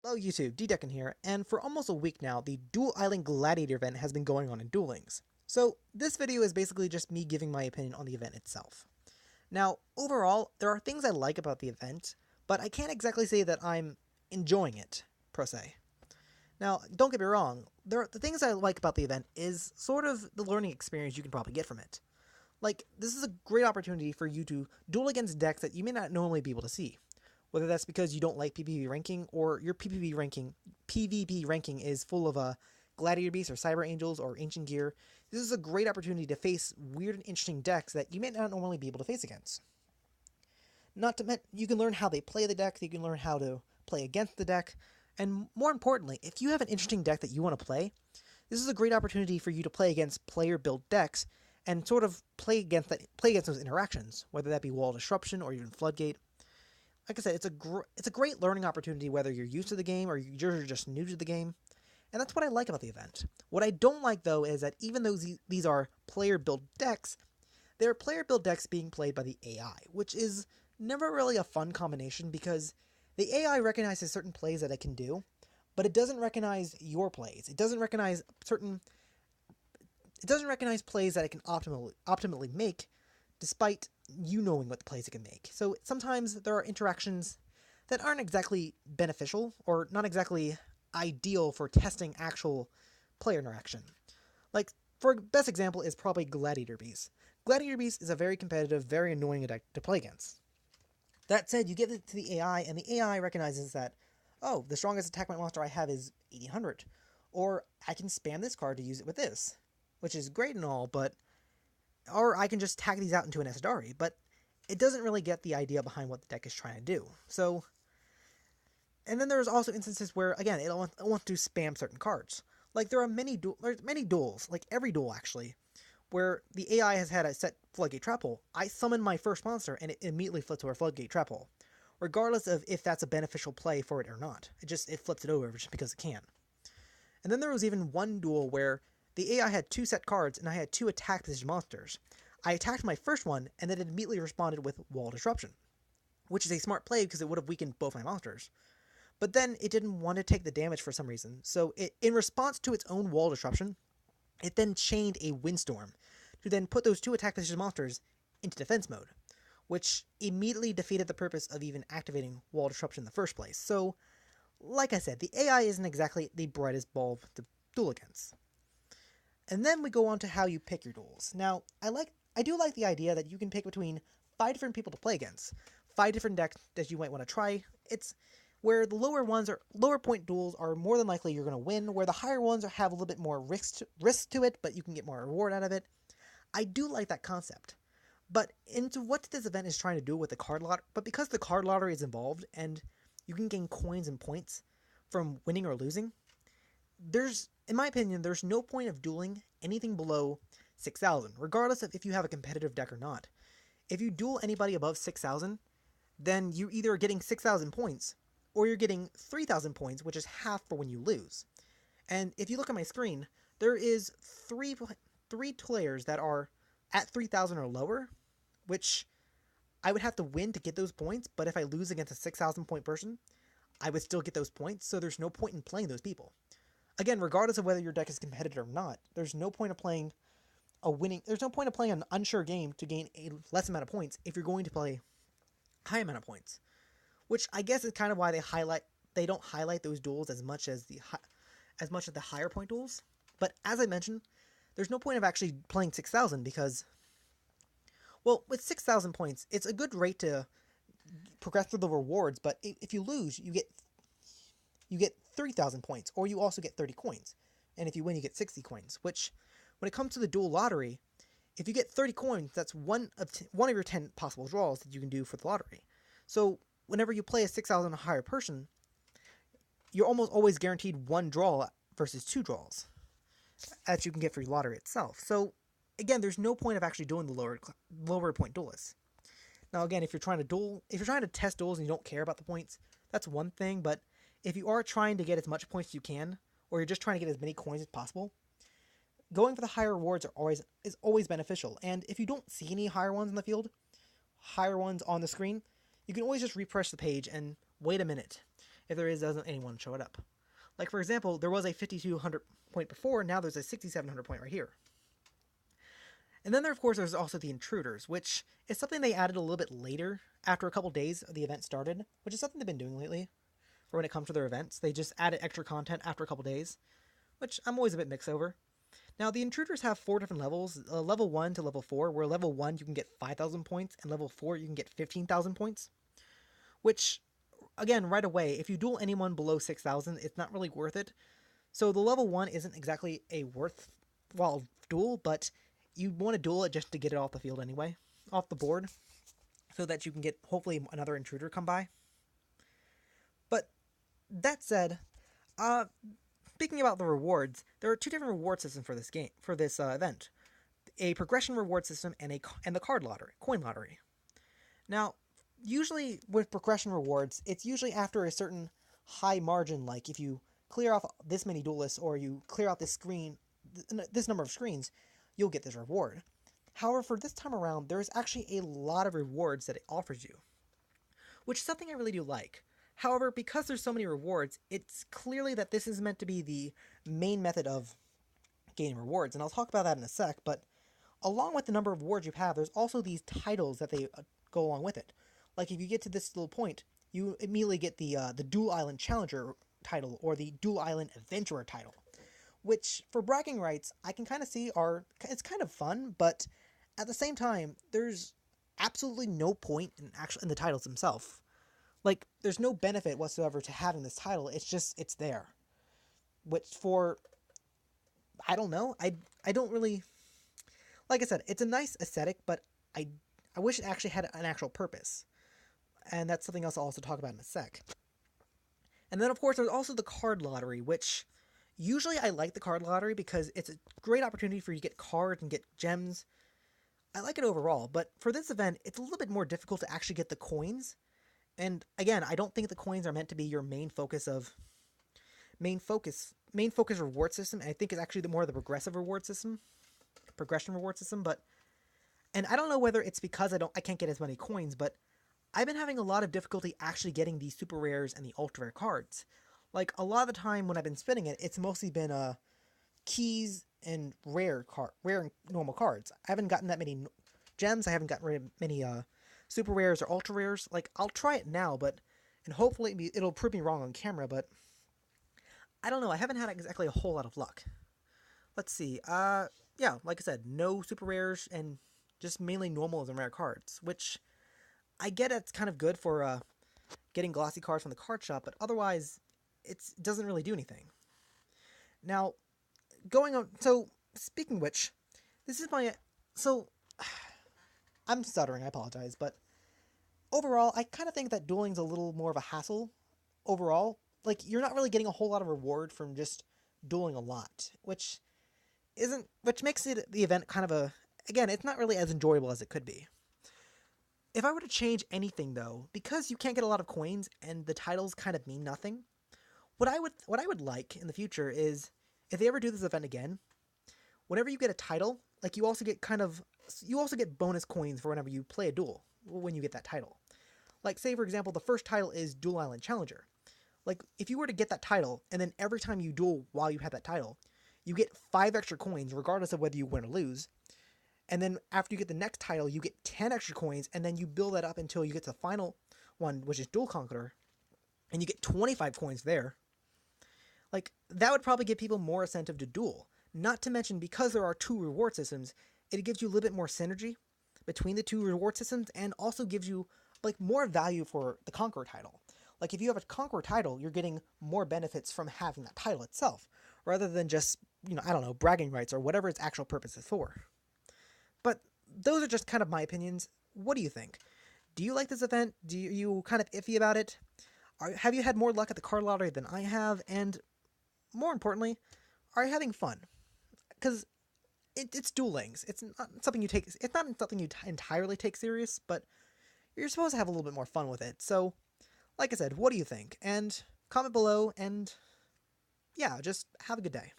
Hello YouTube, DDeckin here, and for almost a week now, the Duel Island Gladiator event has been going on in Duel Links. So this video is basically just me giving my opinion on the event itself. Now, overall, there are things I like about the event, but I can't exactly say that I'm enjoying it, per se. Now, don't get me wrong, the things I like about the event is sort of the learning experience you can probably get from it. Like, this is a great opportunity for you to duel against decks that you may not normally be able to see. Whether that's because you don't like PvP ranking, or your PvP ranking is full of Gladiator Beasts or Cyber Angels or Ancient Gear, this is a great opportunity to face weird and interesting decks that you may not normally be able to face against. Not to mention, you can learn how they play the deck, you can learn how to play against the deck, and more importantly, if you have an interesting deck that you want to play, this is a great opportunity for you to play against player-built decks and sort of play against those interactions, whether that be Wall Disruption or even Floodgate. Like I said, it's a great learning opportunity whether you're used to the game or you're just new to the game, and that's what I like about the event. What I don't like, though, is that even though these are player-built decks, they're player-built decks being played by the AI, which is never really a fun combination because the AI recognizes certain plays that it can do, but it doesn't recognize your plays. It doesn't recognize plays that it can optimally make, despite you knowing what plays it can make. So sometimes there are interactions that aren't exactly beneficial or not exactly ideal for testing actual player interaction. Like, for best example is probably Gladiator Beast. Gladiator Beast is a very competitive, very annoying deck to play against. That said, you give it to the AI, and the AI recognizes that, oh, the strongest attack monster I have is 1800, or I can spam this card to use it with this, which is great and all, but or I can just tag these out into an Esadari, but it doesn't really get the idea behind what the deck is trying to do. So, and then there's also instances where, again, it wants to spam certain cards. Like, there's many duels, like every duel actually, where the AI has had a set Floodgate Trap Hole. I summon my first monster, and it immediately flips to a Floodgate Trap Hole, regardless of if that's a beneficial play for it or not. It flips it over just because it can. And then there was even one duel where the AI had two set cards, and I had two attack position monsters. I attacked my first one, and then it immediately responded with Wall Disruption, which is a smart play because it would have weakened both my monsters. But then it didn't want to take the damage for some reason, so in response to its own Wall Disruption, it then chained a Windstorm to then put those two attack position monsters into defense mode, which immediately defeated the purpose of even activating Wall Disruption in the first place. So, like I said, the AI isn't exactly the brightest bulb to duel against. And then we go on to how you pick your duels. Now, I do like the idea that you can pick between 5 different people to play against, 5 different decks that you might want to try. It's where the lower point duels are more than likely you're going to win, where the higher ones have a little bit more risk to it, but you can get more reward out of it. I do like that concept. But into what this event is trying to do with the card lottery, but because the card lottery is involved and you can gain coins and points from winning or losing, in my opinion, there's no point of dueling anything below 6,000, regardless of if you have a competitive deck or not. If you duel anybody above 6,000, then you either are getting 6,000 points, or you're getting 3,000 points, which is half for when you lose. And if you look at my screen, there is three players that are at 3,000 or lower, which I would have to win to get those points, but if I lose against a 6,000 point person, I would still get those points, so there's no point in playing those people. Again, regardless of whether your deck is competitive or not, there's no point of playing an unsure game to gain a less amount of points if you're going to play a high amount of points. Which I guess is kind of why they don't highlight those duels as much as the higher point duels. But as I mentioned, there's no point of actually playing 6,000 because, well, with 6,000 points, it's a good rate to progress through the rewards, but if you lose, you get 3,000 points, or you also get 30 coins. And if you win, you get 60 coins, which, when it comes to the duel lottery, if you get 30 coins, that's one of your 10 possible draws that you can do for the lottery. So, whenever you play a 6,000 or higher person, you're almost always guaranteed one draw versus 2 draws that you can get for your lottery itself. So, again, there's no point of actually doing the lower point duelists. Now, again, if you're trying to test duels and you don't care about the points, that's one thing, but if you are trying to get as much points as you can, or you're just trying to get as many coins as possible, going for the higher rewards is always beneficial. And if you don't see any higher ones in the field, higher ones on the screen, you can always just refresh the page and wait a minute. if there doesn't anyone show it up. Like, for example, there was a 5200 point before, now there's a 6700 point right here. And then there, of course, there's also the intruders, which is something they added a little bit later, after a couple days the event started, which is something they've been doing lately. For when it comes to their events, they just added extra content after a couple days, which I'm always a bit mixed over. Now, the intruders have 4 different levels, level 1 to level 4, where level 1 you can get 5,000 points, and level 4 you can get 15,000 points. Which, again, right away, if you duel anyone below 6,000, it's not really worth it. So the level 1 isn't exactly a worthwhile duel, but you want to duel it just to get it off the field anyway, off the board, so that you can get, hopefully, another intruder come by. But, that said, speaking about the rewards, there are 2 different reward systems for this game, for this event. A progression reward system and the card lottery, coin lottery. Now, usually with progression rewards, it's usually after a certain high margin, like if you clear off this many duelists or you clear out this screen, this number of screens, you'll get this reward. However, for this time around, there's actually a lot of rewards that it offers you, which is something I really do like. However, because there's so many rewards, it's clearly that this is meant to be the main method of gaining rewards, and I'll talk about that in a sec, but along with the number of rewards you have, there's also these titles that they go along with it. Like, if you get to this little point, you immediately get the Duel Island Challenger title, or the Duel Island Adventurer title, which, for bragging rights, I can kind of see it's kind of fun, but at the same time, there's absolutely no point in the titles themselves. Like, there's no benefit whatsoever to having this title, it's there. Which I don't know, I don't really, like I said, it's a nice aesthetic, but I wish it actually had an actual purpose. And that's something else I'll also talk about in a sec. And then, of course, there's also the card lottery, which usually I like the card lottery because it's a great opportunity for you to get cards and get gems. I like it overall, but for this event, it's a little bit more difficult to actually get the coins. And again, I don't think the coins are meant to be your main focus reward system. And I think it's actually the progression reward system. And I don't know whether it's because I can't get as many coins, but I've been having a lot of difficulty actually getting the super rares and the ultra rare cards. Like, a lot of the time when I've been spinning it, it's mostly been keys and rare and normal cards. I haven't gotten that many gems. I haven't gotten many super rares or ultra rares. Like, I'll try it now, and hopefully it'll prove me wrong on camera, but I don't know. I haven't had exactly a whole lot of luck. Let's see. Yeah, like I said, no super rares and just mainly normals and rare cards, which I get it's kind of good for getting glossy cards from the card shop, but otherwise it doesn't really do anything. Now, going on, so speaking of which, this is I'm stuttering, I apologize, but overall, I kind of think that dueling's a little more of a hassle overall. Like, you're not really getting a whole lot of reward from just dueling a lot, which makes the event kind of again, it's not really as enjoyable as it could be. If I were to change anything, though, because you can't get a lot of coins and the titles kind of mean nothing, what I would like in the future is, if they ever do this event again, whenever you get a title, like, you also get bonus coins for whenever you play a duel when you get that title. Like, say for example, the first title is Duel Island Challenger. Like, if you were to get that title, and then every time you duel while you have that title, you get 5 extra coins regardless of whether you win or lose. And then after you get the next title, you get 10 extra coins, and then you build that up until you get to the final one, which is Duel Conqueror, and you get 25 coins there. Like, that would probably give people more incentive to duel. Not to mention, because there are 2 reward systems, it gives you a little bit more synergy between the 2 reward systems, and also gives you, like, more value for the Conqueror title. Like, if you have a Conqueror title, you're getting more benefits from having that title itself, rather than just, I don't know, bragging rights or whatever its actual purpose is for. But those are just kind of my opinions. What do you think? Do you like this event? Do you kind of iffy about it? Have you had more luck at the card lottery than I have? And more importantly, are you having fun? Because it's dueling. It's not something you entirely take serious, but you're supposed to have a little bit more fun with it. So, like I said, what do you think? And comment below, and yeah, just have a good day.